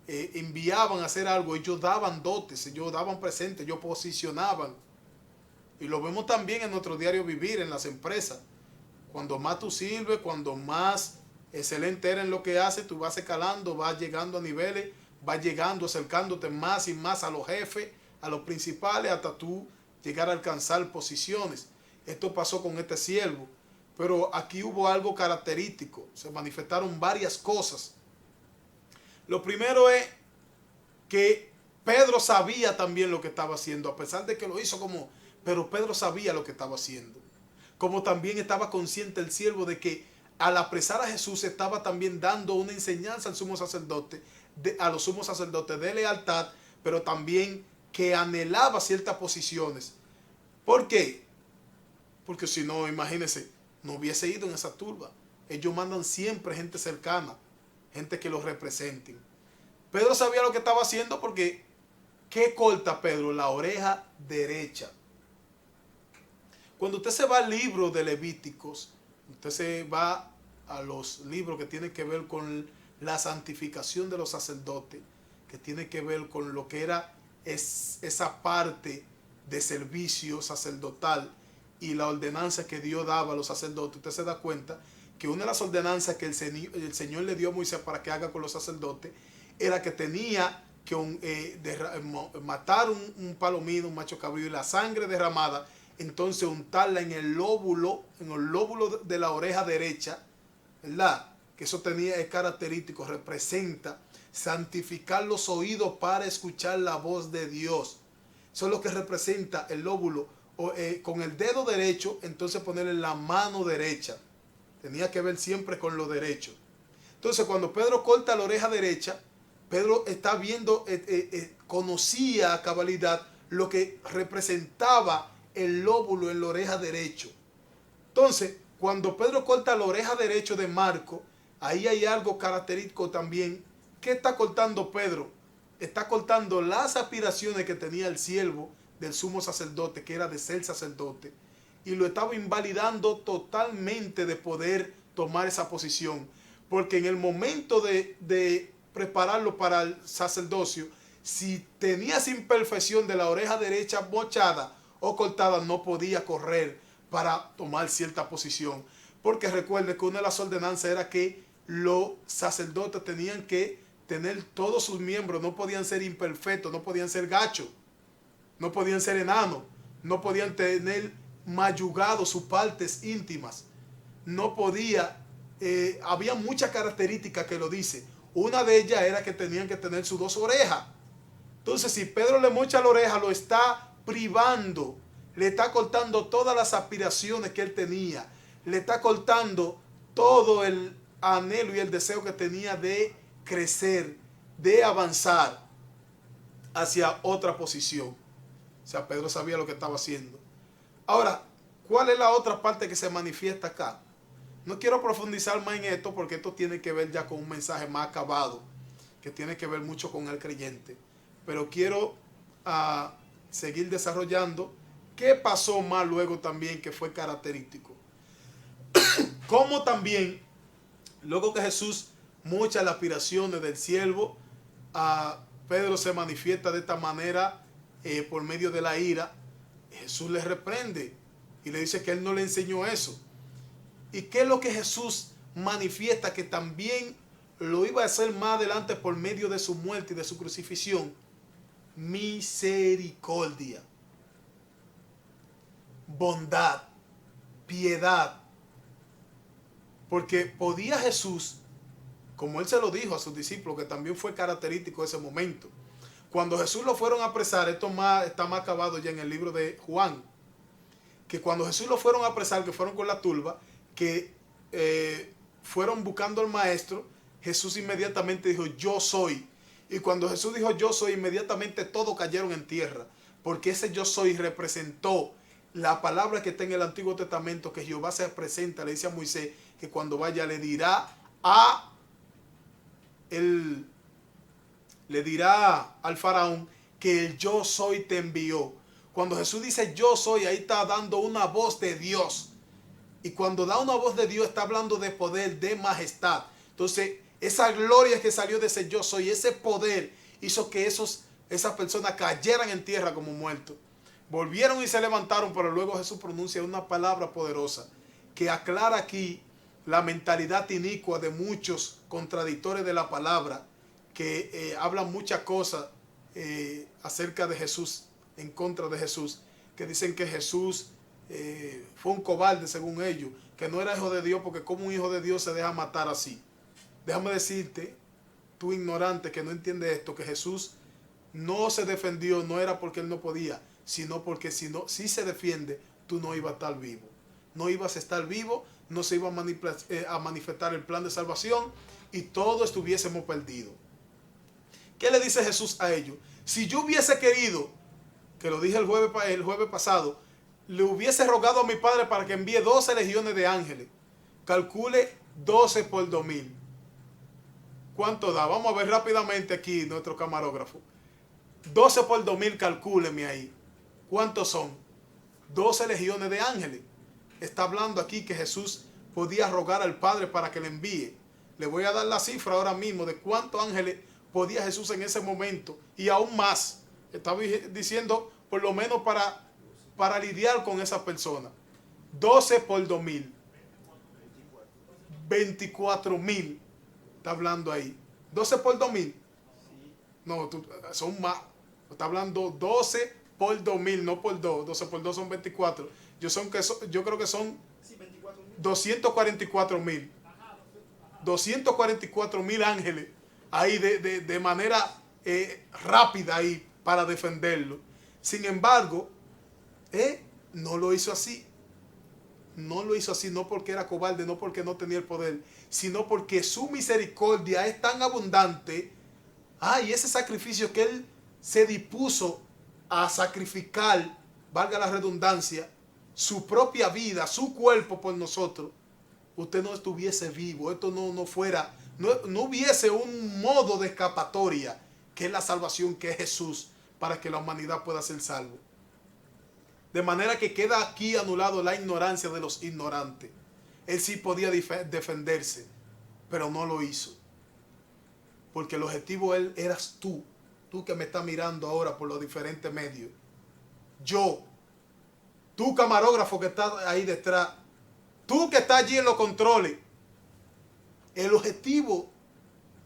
S1: enviaban a hacer algo, ellos daban dotes, ellos daban presentes, ellos posicionaban. Y lo vemos también en nuestro diario vivir, en las empresas. Cuando más tú sirves, cuando más excelente eres en lo que haces, tú vas escalando, vas llegando a niveles, vas llegando, acercándote más y más a los jefes, a los principales, hasta tú llegar a alcanzar posiciones. Esto pasó con este siervo. Pero aquí hubo algo característico. Se manifestaron varias cosas. Lo primero es que Pedro sabía también lo que estaba haciendo, a pesar de que lo hizo pero Pedro sabía lo que estaba haciendo. Como también estaba consciente el siervo de que al apresar a Jesús estaba también dando una enseñanza al sumo sacerdote, a los sumos sacerdotes de lealtad, pero también que anhelaba ciertas posiciones. ¿Por qué? Porque si no, imagínense, no hubiese ido en esa turba. Ellos mandan siempre gente cercana, gente que los representen. Pedro sabía lo que estaba haciendo porque ¿qué corta Pedro? La oreja derecha. Cuando usted se va al libro de Levíticos, usted se va a los libros que tienen que ver con la santificación de los sacerdotes, que tiene que ver con lo que era es esa parte de servicio sacerdotal y la ordenanza que Dios daba a los sacerdotes. Usted se da cuenta que una de las ordenanzas que el Señor le dio a Moisés para que haga con los sacerdotes era que tenía que matar un palomino, un macho cabrío, y la sangre derramada, entonces untarla en el lóbulo de la oreja derecha, ¿verdad? Que eso es característico, representa santificar los oídos para escuchar la voz de Dios. Eso es lo que representa el lóbulo. Con el dedo derecho, entonces ponerle la mano derecha. Tenía que ver siempre con lo derecho. Entonces, cuando Pedro corta la oreja derecha, Pedro está viendo, conocía a cabalidad lo que representaba el lóbulo en la oreja derecho. Entonces, cuando Pedro corta la oreja derecha de Marco, ahí hay algo característico también. ¿Qué está cortando Pedro? Está cortando las aspiraciones que tenía el siervo del sumo sacerdote, que era de ser sacerdote, y lo estaba invalidando totalmente de poder tomar esa posición, porque en el momento de prepararlo para el sacerdocio, si tenías imperfección de la oreja derecha mochada o cortada, no podía correr para tomar cierta posición, porque recuerde que una de las ordenanzas era que los sacerdotes tenían que tener todos sus miembros, no podían ser imperfectos, no podían ser gachos, no podían ser enanos, no podían tener mayugados sus partes íntimas, no podía, había muchas características que lo dice. Una de ellas era que tenían que tener sus dos orejas. Entonces, si Pedro le mocha la oreja, lo está privando, le está cortando todas las aspiraciones que él tenía, le está cortando todo el anhelo y el deseo que tenía de crecer, de avanzar hacia otra posición. O sea, Pedro sabía lo que estaba haciendo. Ahora, ¿cuál es la otra parte que se manifiesta acá? No quiero profundizar más en esto porque esto tiene que ver ya con un mensaje más acabado, que tiene que ver mucho con el creyente. Pero quiero seguir desarrollando qué pasó más luego también que fue característico. Como también, luego que Jesús mocha las aspiraciones del siervo, Pedro se manifiesta de esta manera por medio de la ira. Jesús le reprende y le dice que él no le enseñó eso. ¿Y qué es lo que Jesús manifiesta que también lo iba a hacer más adelante por medio de su muerte y de su crucifixión? Misericordia, bondad, piedad. Porque podía Jesús, como él se lo dijo a sus discípulos, que también fue característico de ese momento. Cuando Jesús lo fueron a apresar, esto está más acabado ya en el libro de Juan, que cuando Jesús lo fueron a apresar, que fueron con la turba, que fueron buscando al maestro, Jesús inmediatamente dijo, yo soy. Y cuando Jesús dijo, yo soy, inmediatamente todos cayeron en tierra, porque ese yo soy representó la palabra que está en el Antiguo Testamento, que Jehová se presenta, le dice a Moisés, que cuando vaya le dirá al faraón que el yo soy te envió. Cuando Jesús dice yo soy, ahí está dando una voz de Dios. Y cuando da una voz de Dios, está hablando de poder, de majestad. Entonces, esa gloria que salió de ese yo soy, ese poder, hizo que esas personas cayeran en tierra como muertos. Volvieron y se levantaron, pero luego Jesús pronuncia una palabra poderosa que aclara aquí la mentalidad inicua de muchos contradictores de la palabra, que hablan muchas cosas acerca de Jesús, en contra de Jesús, que dicen que Jesús fue un cobarde según ellos, que no era hijo de Dios, porque como un hijo de Dios se deja matar así. Déjame decirte, tú ignorante que no entiendes esto, que Jesús no se defendió, no era porque él no podía, sino porque si se defiende, tú no ibas a estar vivo. No ibas a estar vivo, no se iba a manifestar el plan de salvación y todos estuviésemos perdidos. ¿Qué le dice Jesús a ellos? Si yo hubiese querido, que lo dije el jueves pasado, le hubiese rogado a mi Padre para que envíe 12 legiones de ángeles. Calcule 12 por 2000. ¿Cuánto da? Vamos a ver rápidamente aquí nuestro camarógrafo. 12 por 2000, calcúleme ahí. ¿Cuántos son? 12 legiones de ángeles. Está hablando aquí que Jesús podía rogar al Padre para que le envíe. Le voy a dar la cifra ahora mismo de cuántos ángeles podía Jesús en ese momento y aún más Estaba diciendo por lo menos para lidiar con esa persona. 12 por 2,000. 24,000. Está hablando ahí. 12 por 2,000. No, son más. Está hablando 12 por 2,000, no por 2. 12 por 2 son 24. Yo creo que son 244,000. 244,000 ángeles ahí de manera rápida ahí para defenderlo. Sin embargo, no lo hizo así. No lo hizo así, no porque era cobarde, no porque no tenía el poder, sino porque su misericordia es tan abundante. Y ese sacrificio que él se dispuso a sacrificar, valga la redundancia, su propia vida, su cuerpo por nosotros, usted no estuviese vivo. Esto no fuera, no hubiese un modo de escapatoria, que es la salvación, que es Jesús, para que la humanidad pueda ser salvo. De manera que queda aquí anulado la ignorancia de los ignorantes. Él sí podía defenderse, pero no lo hizo. Porque el objetivo de él eras tú que me estás mirando ahora por los diferentes medios. Yo, tú camarógrafo que estás ahí detrás, tú que estás allí en los controles. El objetivo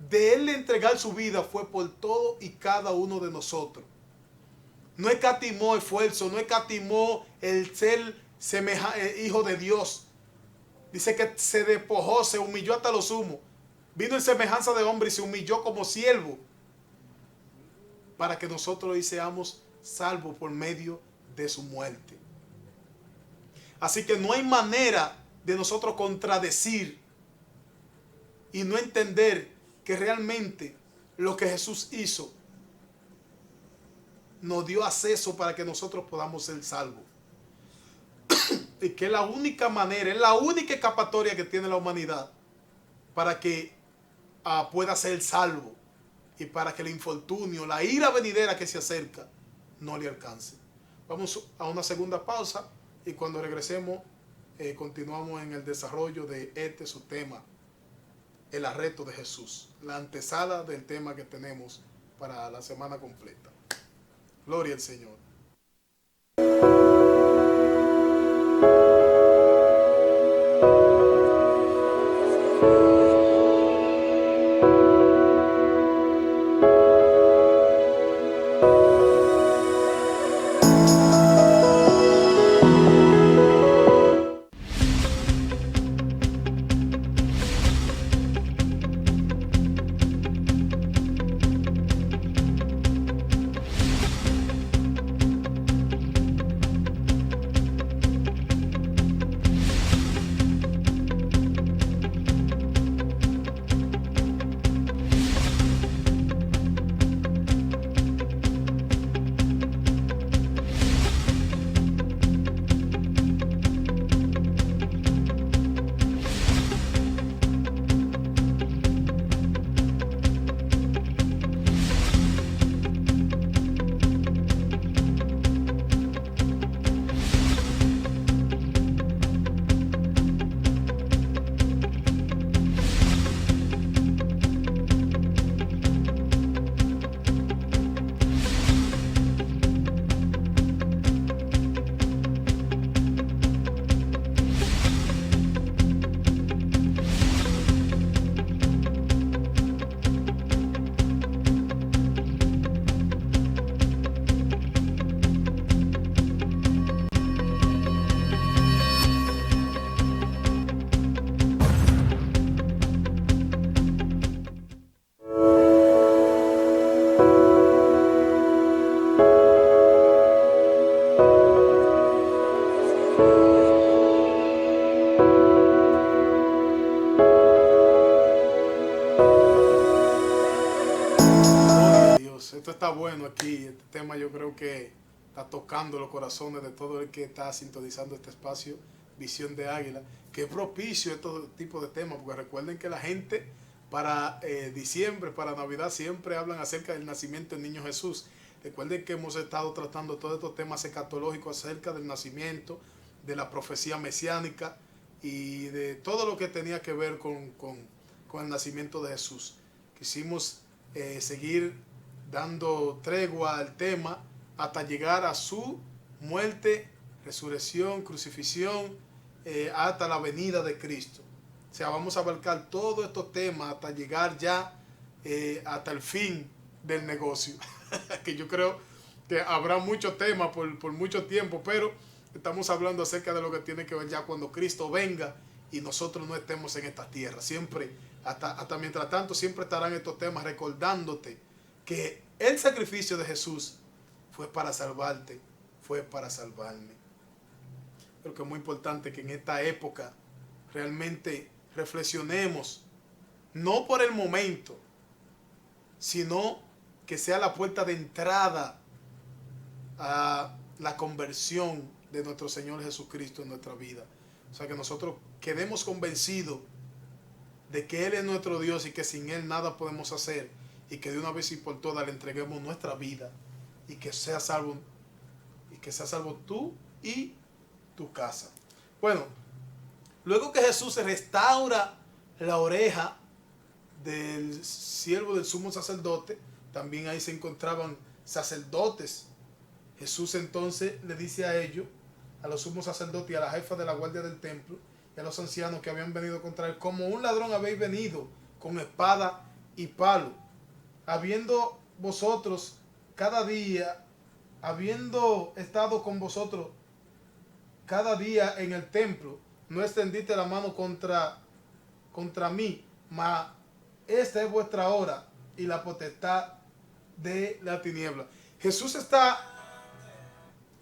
S1: de él entregar su vida fue por todo y cada uno de nosotros. No escatimó esfuerzo, no escatimó el ser hijo de Dios. Dice que se despojó, se humilló hasta lo sumo. Vino en semejanza de hombre y se humilló como siervo, para que nosotros hoy seamos salvos por medio de su muerte. Así que no hay manera de nosotros contradecir y no entender que realmente lo que Jesús hizo nos dio acceso para que nosotros podamos ser salvos. Y que es la única manera, es la única escapatoria que tiene la humanidad para que pueda ser salvo y para que el infortunio, la ira venidera que se acerca, no le alcance. Vamos a una segunda pausa y cuando regresemos continuamos en el desarrollo de su tema, el arresto de Jesús, la antesala del tema que tenemos para la semana completa. Gloria al Señor. Esto está bueno aquí. Este tema yo creo que está tocando los corazones de todo el que está sintonizando este espacio, Visión de Águila, que es propicio a este tipo de temas, porque recuerden que la gente para diciembre, para Navidad, siempre hablan acerca del nacimiento del niño Jesús. Recuerden que hemos estado tratando todos estos temas escatológicos acerca del nacimiento, de la profecía mesiánica y de todo lo que tenía que ver con el nacimiento de Jesús. Quisimos seguir dando tregua al tema hasta llegar a su muerte, resurrección, crucifixión, hasta la venida de Cristo. O sea, vamos a abarcar todos estos temas hasta llegar ya hasta el fin del negocio. Que yo creo que habrá muchos temas por mucho tiempo, pero estamos hablando acerca de lo que tiene que ver ya cuando Cristo venga y nosotros no estemos en esta tierra. Siempre, hasta mientras tanto, siempre estarán estos temas recordándote que el sacrificio de Jesús fue para salvarte, fue para salvarme. Creo que es muy importante que en esta época realmente reflexionemos, no por el momento, sino que sea la puerta de entrada a la conversión de nuestro Señor Jesucristo en nuestra vida. O sea, que nosotros quedemos convencidos de que Él es nuestro Dios y que sin Él nada podemos hacer, y que de una vez y por todas le entreguemos nuestra vida y que sea salvo tú y tu casa. Bueno, luego que Jesús restaura la oreja del siervo del sumo sacerdote, también ahí se encontraban sacerdotes. Jesús entonces le dice a ellos, a los sumos sacerdotes y a la jefa de la guardia del templo y a los ancianos que habían venido contra él: como un ladrón habéis venido con espada y palo, habiendo vosotros cada día, habiendo estado con vosotros cada día en el templo, no extendiste la mano contra mí, mas esta es vuestra hora y la potestad de la tiniebla. Jesús está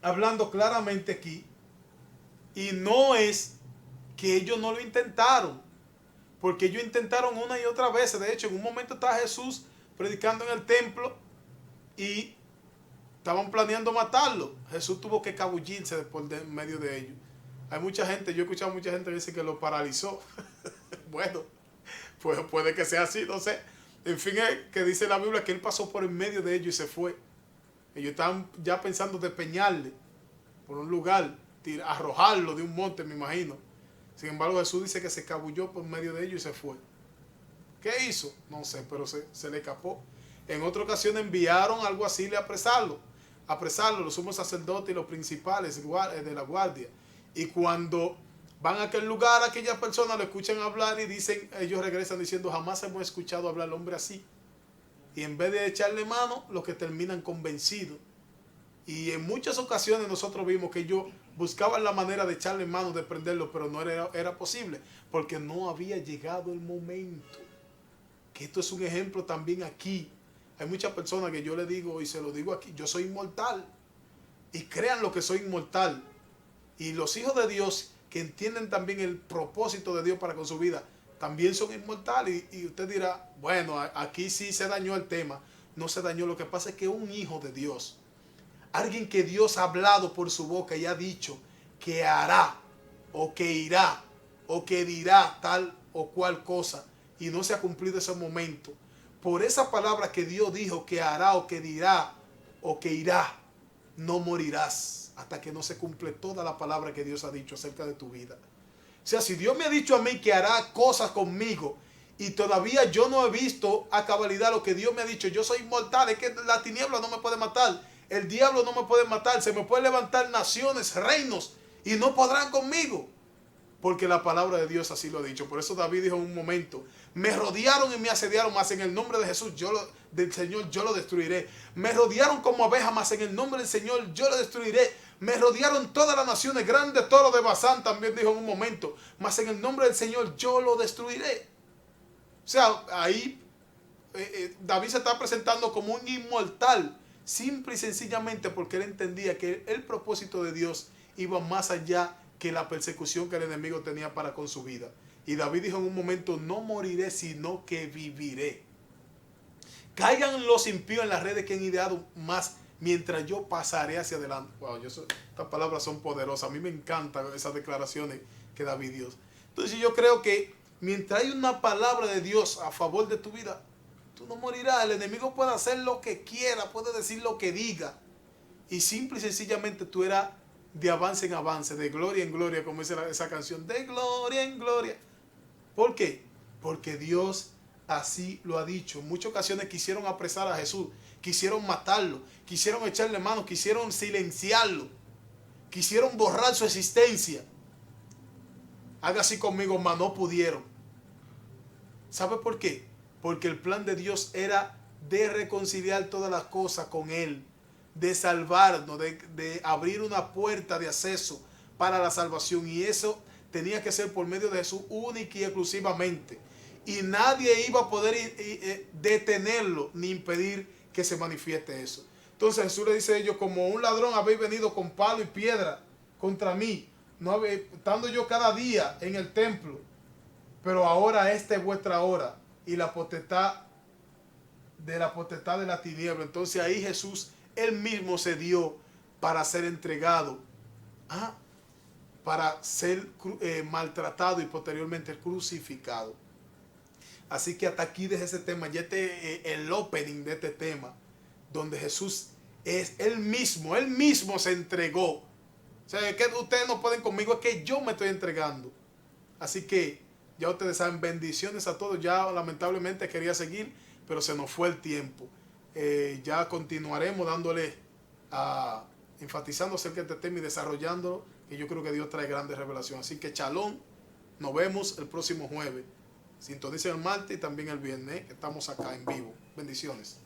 S1: hablando claramente aquí, y no es que ellos no lo intentaron, porque ellos intentaron una y otra vez. De hecho, en un momento estaba Jesús predicando en el templo y estaban planeando matarlo. Jesús tuvo que cabullirse por de medio de ellos. Hay mucha gente, yo he escuchado a mucha gente que dice que lo paralizó. Bueno, pues puede que sea así, no sé. En fin, es que dice la Biblia que él pasó por en medio de ellos y se fue. Ellos estaban ya pensando despeñarle por un lugar, arrojarlo de un monte, me imagino. Sin embargo, Jesús dice que se escabulló por medio de ellos y se fue. ¿Qué hizo? No sé, pero se le escapó. En otra ocasión enviaron algo así a apresarlo, los sumos sacerdotes y los principales de la guardia. Y cuando van a aquel lugar, aquellas personas lo escuchan hablar y dicen, ellos regresan diciendo: jamás hemos escuchado hablar al hombre así. Y en vez de echarle mano, los que terminan convencidos. Y en muchas ocasiones nosotros vimos que ellos buscaban la manera de echarle mano, de prenderlo, pero no era posible, porque no había llegado el momento. Que esto es un ejemplo también aquí. Hay muchas personas que yo le digo, y se lo digo aquí: yo soy inmortal. Y crean lo que soy inmortal. Y los hijos de Dios, que entienden también el propósito de Dios para con su vida, también son inmortales. Y usted dirá: bueno, aquí sí se dañó el tema. No se dañó. Lo que pasa es que un hijo de Dios, alguien que Dios ha hablado por su boca y ha dicho que hará, o que irá, o que dirá tal o cual cosa, y no se ha cumplido ese momento, por esa palabra que Dios dijo que hará, o que dirá, o que irá, no morirás hasta que no se cumple toda la palabra que Dios ha dicho acerca de tu vida. O sea, si Dios me ha dicho a mí que hará cosas conmigo y todavía yo no he visto a cabalidad lo que Dios me ha dicho, yo soy inmortal, es que la tiniebla no me puede matar, el diablo no me puede matar, se me puede levantar naciones, reinos, y no podrán conmigo, porque la palabra de Dios así lo ha dicho. Por eso David dijo en un momento: me rodearon y me asediaron, mas en el nombre de Jesús, del Señor, yo lo destruiré. Me rodearon como abejas, mas en el nombre del Señor, yo lo destruiré. Me rodearon todas las naciones, grande toro de Basán, también dijo en un momento, mas en el nombre del Señor, yo lo destruiré. O sea, ahí David se está presentando como un inmortal, simple y sencillamente porque él entendía que el propósito de Dios iba más allá que la persecución que el enemigo tenía para con su vida. Y David dijo en un momento: no moriré, sino que viviré. Caigan los impíos en las redes que han ideado, más mientras yo pasaré hacia adelante. Wow, estas palabras son poderosas. A mí me encantan esas declaraciones que David dio. Entonces yo creo que mientras hay una palabra de Dios a favor de tu vida, tú no morirás. El enemigo puede hacer lo que quiera, puede decir lo que diga, y simple y sencillamente tú eras de avance en avance, de gloria en gloria, como dice esa canción, de gloria en gloria. ¿Por qué? Porque Dios así lo ha dicho. En muchas ocasiones quisieron apresar a Jesús, quisieron matarlo, quisieron echarle mano, quisieron silenciarlo, quisieron borrar su existencia. Haga así conmigo, mas no pudieron. ¿Sabe por qué? Porque el plan de Dios era de reconciliar todas las cosas con Él, de salvarnos, de abrir una puerta de acceso para la salvación. Y eso tenía que ser por medio de Jesús única y exclusivamente. Y nadie iba a poder detenerlo ni impedir que se manifieste eso. Entonces Jesús le dice a ellos: como un ladrón habéis venido con palo y piedra contra mí, no estando yo cada día en el templo, pero ahora esta es vuestra hora y la potestad de la tiniebla. Entonces ahí Jesús él mismo se dio para ser entregado, para ser maltratado y posteriormente crucificado. Así que hasta aquí deje ese tema. Ya el opening de este tema, donde Jesús es él mismo se entregó. O sea, es que ustedes no pueden conmigo, es que yo me estoy entregando. Así que ya ustedes saben, bendiciones a todos. Ya lamentablemente quería seguir, pero se nos fue el tiempo. Ya continuaremos dándole, enfatizando acerca de este tema y desarrollándolo, que yo creo que Dios trae grandes revelaciones. Así que shalom, nos vemos el próximo jueves. Sintonicen el martes y también el viernes, que estamos acá en vivo. Bendiciones.